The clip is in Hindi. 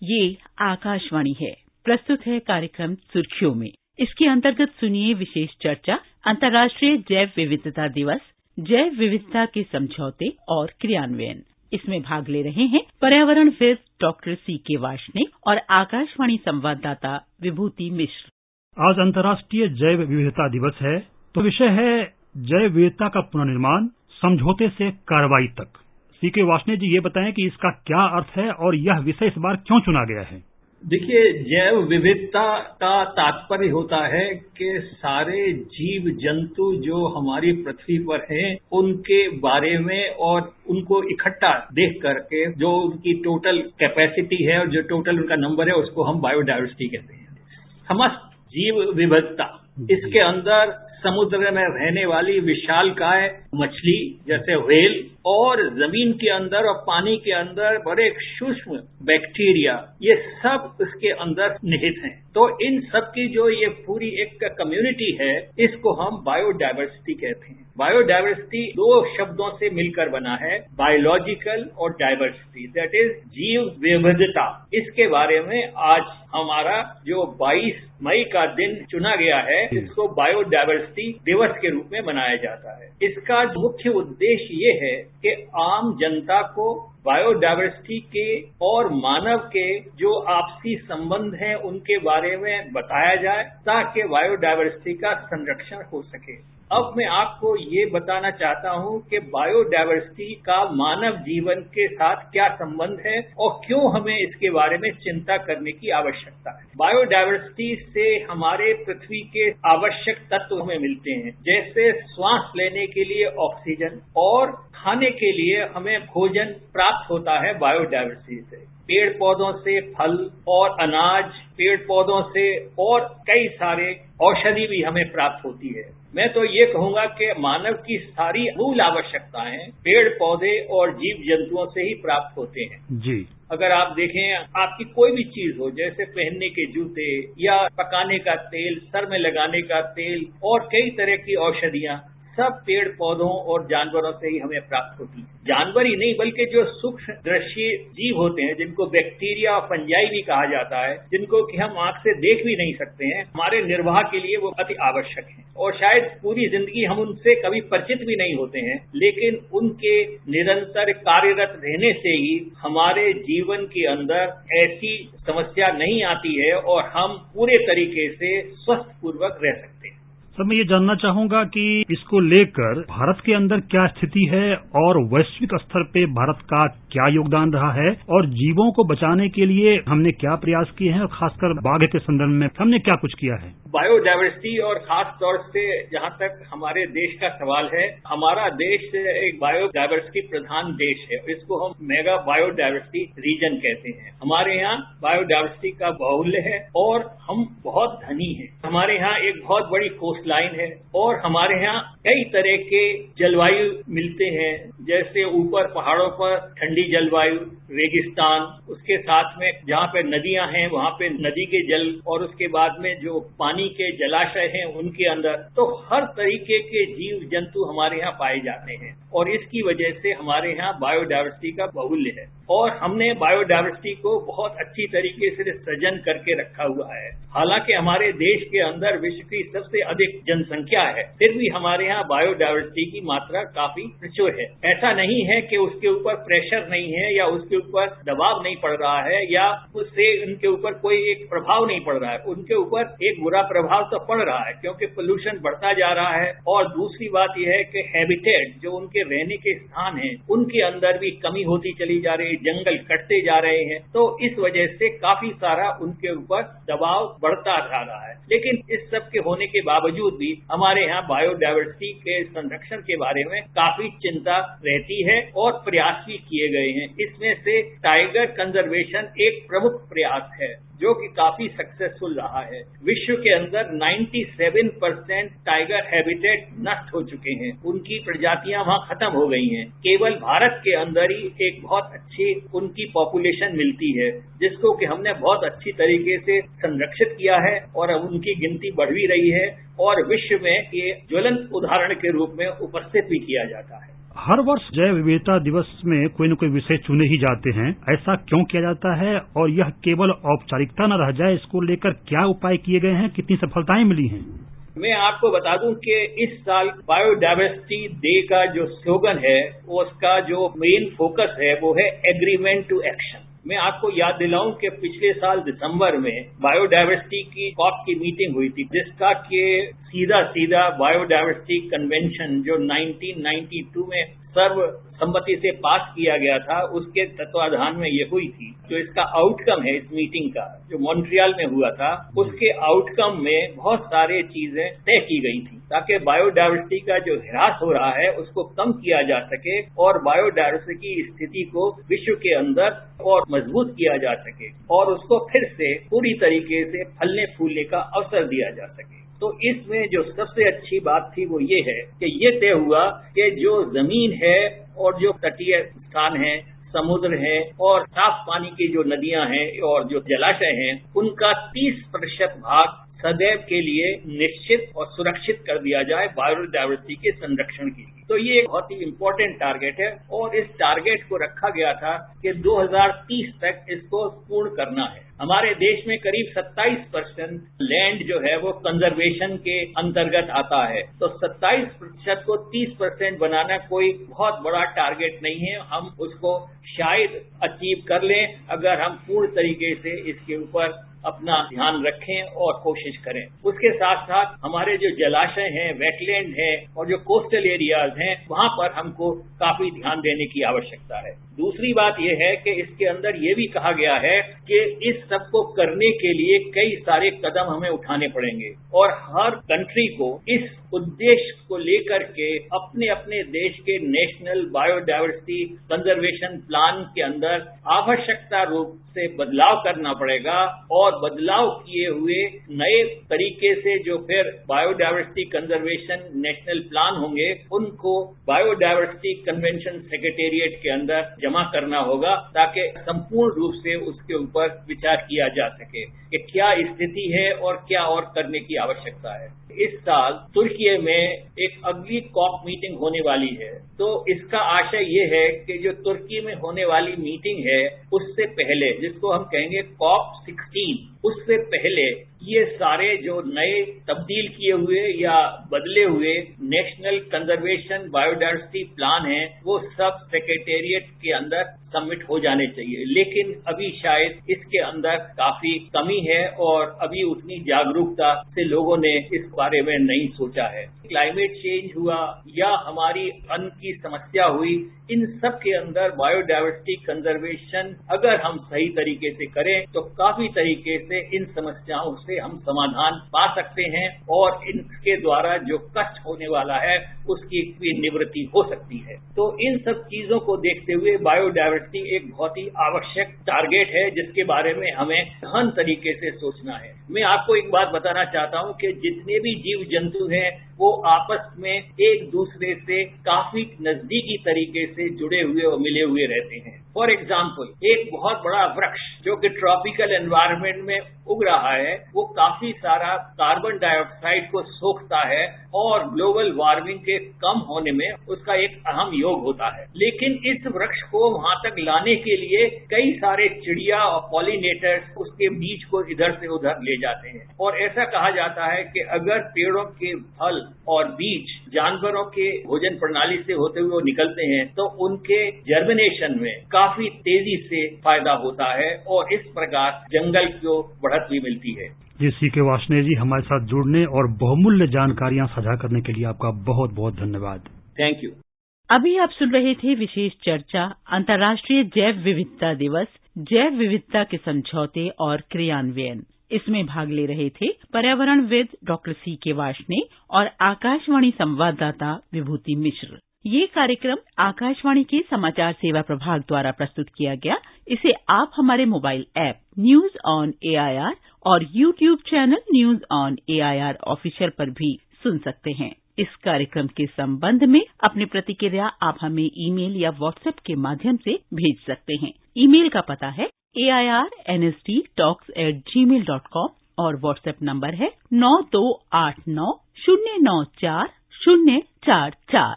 ये आकाशवाणी है। प्रस्तुत है कार्यक्रम सुर्खियों में। इसके अंतर्गत सुनिए विशेष चर्चा अंतर्राष्ट्रीय जैव विविधता दिवस, जैव विविधता के समझौते और क्रियान्वयन। इसमें भाग ले रहे हैं पर्यावरणविद डॉक्टर C.K. वार्ष्णेय और आकाशवाणी संवाददाता विभूति मिश्र। आज अंतर्राष्ट्रीय जैव विविधता दिवस है, तो विषय है जैव विविधता का पुनर्निर्माण, समझौते से कार्रवाई तक। C.K. वार्ष्णेय जी, ये बताएं कि इसका क्या अर्थ है और यह विषय इस बार क्यों चुना गया है? देखिए, जैव विविधता का तात्पर्य होता है कि सारे जीव जंतु जो हमारी पृथ्वी पर हैं, उनके बारे में और उनको इकट्ठा देख करके जो उनकी टोटल कैपेसिटी है और जो टोटल उनका नंबर है, उसको हम बायोडायवर्सिटी कहते हैं। समस्त जीव विविधता, इसके अंदर समुद्र में रहने वाली विशालकाय मछली जैसे व्हेल और जमीन के अंदर और पानी के अंदर बड़े सूक्ष्म बैक्टीरिया, ये सब इसके अंदर निहित हैं। तो इन सब की जो ये पूरी एक कम्युनिटी है, इसको हम बायोडायवर्सिटी कहते हैं। बायोडायवर्सिटी दो शब्दों से मिलकर बना है, बायोलॉजिकल और डायवर्सिटी, दैट इज जीव विविधता। इसके बारे में आज हमारा जो 22 मई का दिन चुना गया है, इसको बायोडायवर्सिटी दिवस के रूप में मनाया जाता है। इसका मुख्य उद्देश्य ये है कि आम जनता को बायोडायवर्सिटी के और मानव के जो आपसी संबंध हैं, उनके बारे में बताया जाए ताकि बायोडायवर्सिटी का संरक्षण हो सके। अब मैं आपको ये बताना चाहता हूँ कि बायोडायवर्सिटी का मानव जीवन के साथ क्या संबंध है और क्यों हमें इसके बारे में चिंता करने की आवश्यकता है। बायोडायवर्सिटी से हमारे पृथ्वी के आवश्यक तत्व हमें मिलते हैं, जैसे श्वास लेने के लिए ऑक्सीजन और खाने के लिए हमें भोजन प्राप्त होता है बायोडायवर्सिटी से। पेड़ पौधों से फल और अनाज, पेड़ पौधों से और कई सारे औषधि भी हमें प्राप्त होती है। मैं तो ये कहूंगा कि मानव की सारी मूल आवश्यकताएं पेड़ पौधे और जीव जंतुओं से ही प्राप्त होते हैं जी। अगर आप देखें, आपकी कोई भी चीज हो, जैसे पहनने के जूते या पकाने का तेल, सर में लगाने का तेल और कई तरह की औषधियां, सब पेड़ पौधों और जानवरों से ही हमें प्राप्त होती है। जानवर ही नहीं बल्कि जो सूक्ष्मदर्शी जीव होते हैं, जिनको बैक्टीरिया और फंजाई भी कहा जाता है, जिनको कि हम आंख से देख भी नहीं सकते हैं, हमारे निर्वाह के लिए वो अति आवश्यक है। और शायद पूरी जिंदगी हम उनसे कभी परिचित भी नहीं होते हैं, लेकिन उनके निरंतर कार्यरत रहने से ही हमारे जीवन के अंदर ऐसी समस्या नहीं आती है और हम पूरे तरीके से स्वस्थ पूर्वक रह सकते हैं। सर, मैं ये जानना चाहूंगा कि इसको लेकर भारत के अंदर क्या स्थिति है और वैश्विक स्तर पे भारत का क्या योगदान रहा है और जीवों को बचाने के लिए हमने क्या प्रयास किए हैं और खासकर बाघ के संदर्भ में हमने क्या कुछ किया है। बायोडायवर्सिटी और खास तौर से जहां तक हमारे देश का सवाल है, हमारा देश एक बायोडायवर्सिटी प्रधान देश है। इसको हम मेगा बायोडायवर्सिटी रीजन कहते हैं। हमारे यहाँ बायोडायवर्सिटी का बाहुल्य है और हम बहुत धनी हैं। हमारे यहाँ एक बहुत बड़ी कोस्ट लाइन है और हमारे यहाँ कई तरह के जलवायु मिलते हैं, जैसे ऊपर पहाड़ों पर ठंडी जलवायु, रेगिस्तान, उसके साथ में जहाँ पे नदियां हैं वहाँ पे नदी के जल और उसके बाद में जो पानी के जलाशय हैं उनके अंदर, तो हर तरीके के जीव जंतु हमारे यहाँ पाए जाते हैं और इसकी वजह से हमारे यहाँ बायोडायवर्सिटी का बाहुल्य है और हमने बायोडायवर्सिटी को बहुत अच्छी तरीके से सृजन करके रखा हुआ है। हालांकि हमारे देश के अंदर विश्व की सबसे अधिक जनसंख्या है, फिर भी हमारे यहाँ बायोडायवर्सिटी की मात्रा काफी प्रचुर है। ऐसा नहीं है कि उसके ऊपर प्रेशर नहीं है या उसके ऊपर दबाव नहीं पड़ रहा है या उससे उनके ऊपर कोई एक प्रभाव नहीं पड़ रहा है। उनके ऊपर एक बुरा प्रभाव तो पड़ रहा है क्योंकि पोल्यूशन बढ़ता जा रहा है और दूसरी बात यह है कि हैबिटेट, जो उनके रहने के स्थान हैं, उनके अंदर भी कमी होती चली जा रही है, जंगल कटते जा रहे हैं, तो इस वजह से काफी सारा उनके ऊपर दबाव बढ़ता जा रहा है। लेकिन इस सब के होने के बावजूद भी हमारे यहाँ बायोडायवर्सिटी के संरक्षण के बारे में काफी चिंता रहती है और प्रयास भी किए गए हैं। इसमें से टाइगर कंजर्वेशन एक प्रमुख प्रयास है जो कि काफी सक्सेसफुल रहा है। विश्व के अंदर 97% टाइगर हैबिटेट नष्ट हो चुके हैं, उनकी प्रजातियां वहां खत्म हो गई हैं। केवल भारत के अंदर ही एक बहुत अच्छी उनकी पॉपुलेशन मिलती है, जिसको कि हमने बहुत अच्छी तरीके से संरक्षित किया है और अब उनकी गिनती बढ़ भी रही है और विश्व में ये ज्वलंत उदाहरण के रूप में उपस्थित भी किया जाता है। हर वर्ष जैव विविधता दिवस में कोई न कोई विषय चुने ही जाते हैं। ऐसा क्यों किया जाता है और यह केवल औपचारिकता न रह जाए, इसको लेकर क्या उपाय किए गए हैं, कितनी सफलताएं मिली हैं? मैं आपको बता दूं कि इस साल बायोडायवर्सिटी डे का जो स्लोगन है, उसका जो मेन फोकस है वो है एग्रीमेंट टू एक्शन। मैं आपको याद दिलाऊं कि पिछले साल दिसंबर में बायोडायवर्सिटी की कॉप की मीटिंग हुई थी, जिसका कि सीधा बायोडायवर्सिटी कन्वेंशन जो 1992 में सर्वसम्मति से पास किया गया था, उसके तत्वाधान में ये हुई थी। जो इसका आउटकम है इस मीटिंग का, जो मॉन्ट्रियल में हुआ था, उसके आउटकम में बहुत सारे चीजें तय की गई थी ताकि बायोडायवर्सिटी का जो ह्रास हो रहा है उसको कम किया जा सके और बायोडायवर्सिटी की स्थिति को विश्व के अंदर और मजबूत किया जा सके और उसको फिर से पूरी तरीके से फलने फूलने का अवसर दिया जा सके। तो इसमें जो सबसे अच्छी बात थी वो ये है कि ये तय हुआ कि जो जमीन है और जो तटीय स्थान है, समुद्र है और साफ पानी की जो नदियां हैं और जो जलाशय हैं, उनका 30% भाग सदैव के लिए निश्चित और सुरक्षित कर दिया जाए बायोडायवर्सिटी के संरक्षण के लिए। तो ये एक बहुत ही इम्पोर्टेंट टारगेट है और इस टारगेट को रखा गया था कि 2030 तक इसको पूर्ण करना है। हमारे देश में करीब 27% लैंड जो है वो कंजर्वेशन के अंतर्गत आता है, तो 27% को 30% बनाना कोई बहुत बड़ा टारगेट नहीं है। हम उसको शायद अचीव कर लें अगर हम पूर्ण तरीके से इसके ऊपर अपना ध्यान रखें और कोशिश करें। उसके साथ साथ हमारे जो जलाशय हैं, वेटलैंड है और जो कोस्टल एरियाज हैं, वहां पर हमको काफी ध्यान देने की आवश्यकता है। दूसरी बात यह है कि इसके अंदर ये भी कहा गया है कि इस सब को करने के लिए कई सारे कदम हमें उठाने पड़ेंगे और हर कंट्री को इस उद्देश्य को लेकर के अपने अपने देश के नेशनल बायोडायवर्सिटी कंजर्वेशन प्लान के अंदर आवश्यकता रूप से बदलाव करना पड़ेगा और बदलाव किए हुए नए तरीके से जो फिर बायोडायवर्सिटी कंजर्वेशन नेशनल प्लान होंगे, उनको बायोडायवर्सिटी कन्वेंशन सेक्रेटेरिएट के अंदर जमा करना होगा ताकि संपूर्ण रूप से उसके ऊपर विचार किया जा सके कि क्या स्थिति है और क्या और करने की आवश्यकता है। इस साल तुर्की में एक अगली कॉप मीटिंग होने वाली है, तो इसका आशय ये है कि जो तुर्की में होने वाली मीटिंग है उससे पहले, जिसको हम कहेंगे कॉप 16, उससे पहले ये सारे जो नए तब्दील किए हुए या बदले हुए नेशनल कंजर्वेशन बायोडायवर्सिटी प्लान हैं, वो सब सेक्रेटेरिएट के अंदर सबमिट हो जाने चाहिए। लेकिन अभी शायद इसके अंदर काफी कमी है और अभी उतनी जागरूकता से लोगों ने इस बारे में नहीं सोचा है। क्लाइमेट चेंज हुआ या हमारी अन्न की समस्या हुई, इन सब के अंदर बायोडायवर्सिटी कंजर्वेशन अगर हम सही तरीके से करें तो काफी तरीके से इन समस्याओं से हम समाधान पा सकते हैं और इनके द्वारा जो कष्ट होने वाला है उसकी भी निवृत्ति हो सकती है। तो इन सब चीजों को देखते हुए बायोडायवर्सिटी एक बहुत ही आवश्यक टारगेट है जिसके बारे में हमें गहन तरीके से सोचना है। मैं आपको एक बात बताना चाहता हूं कि जितने भी जीव जंतु हैं वो आपस में एक दूसरे से काफी नजदीकी तरीके से जुड़े हुए और मिले हुए रहते हैं। फॉर एग्जाम्पल, एक बहुत बड़ा वृक्ष जो कि ट्रॉपिकल एनवायरनमेंट में उग रहा है, वो काफी सारा कार्बन डाइऑक्साइड को सोखता है और ग्लोबल वार्मिंग के कम होने में उसका एक अहम योग होता है। लेकिन इस वृक्ष को वहां तक लाने के लिए कई सारे चिड़िया और पॉलिनेटर्स उसके बीज को इधर से उधर ले जाते हैं और ऐसा कहा जाता है कि अगर पेड़ों के फल और बीज जानवरों के भोजन प्रणाली से होते हुए निकलते हैं तो उनके जर्मिनेशन में काफी तेजी से फायदा होता है और इस प्रकार जंगल को बढ़त भी मिलती है। जी सीके वार्ष्णेय जी, हमारे साथ जुड़ने और बहुमूल्य जानकारियां साझा करने के लिए आपका बहुत बहुत धन्यवाद। Thank you. अभी आप सुन रहे थे विशेष चर्चा अंतर्राष्ट्रीय जैव विविधता दिवस, जैव विविधता के समझौते और क्रियान्वयन। इसमें भाग ले रहे थे पर्यावरणविद डॉक्टर सीके वार्ष्णेय और आकाशवाणी संवाददाता विभूति मिश्र। ये कार्यक्रम आकाशवाणी के समाचार सेवा प्रभाग द्वारा प्रस्तुत किया गया। इसे आप हमारे mobile app news on AIR और YouTube channel news on AIR official पर भी सुन सकते हैं। इस कार्यक्रम के संबंध में अपनी प्रतिक्रिया आप हमें ईमेल या व्हाट्सएप के माध्यम से भेज सकते हैं। ईमेल का पता है airnsttalks@gmail.com और व्हाट्सएप नंबर है 9289094044।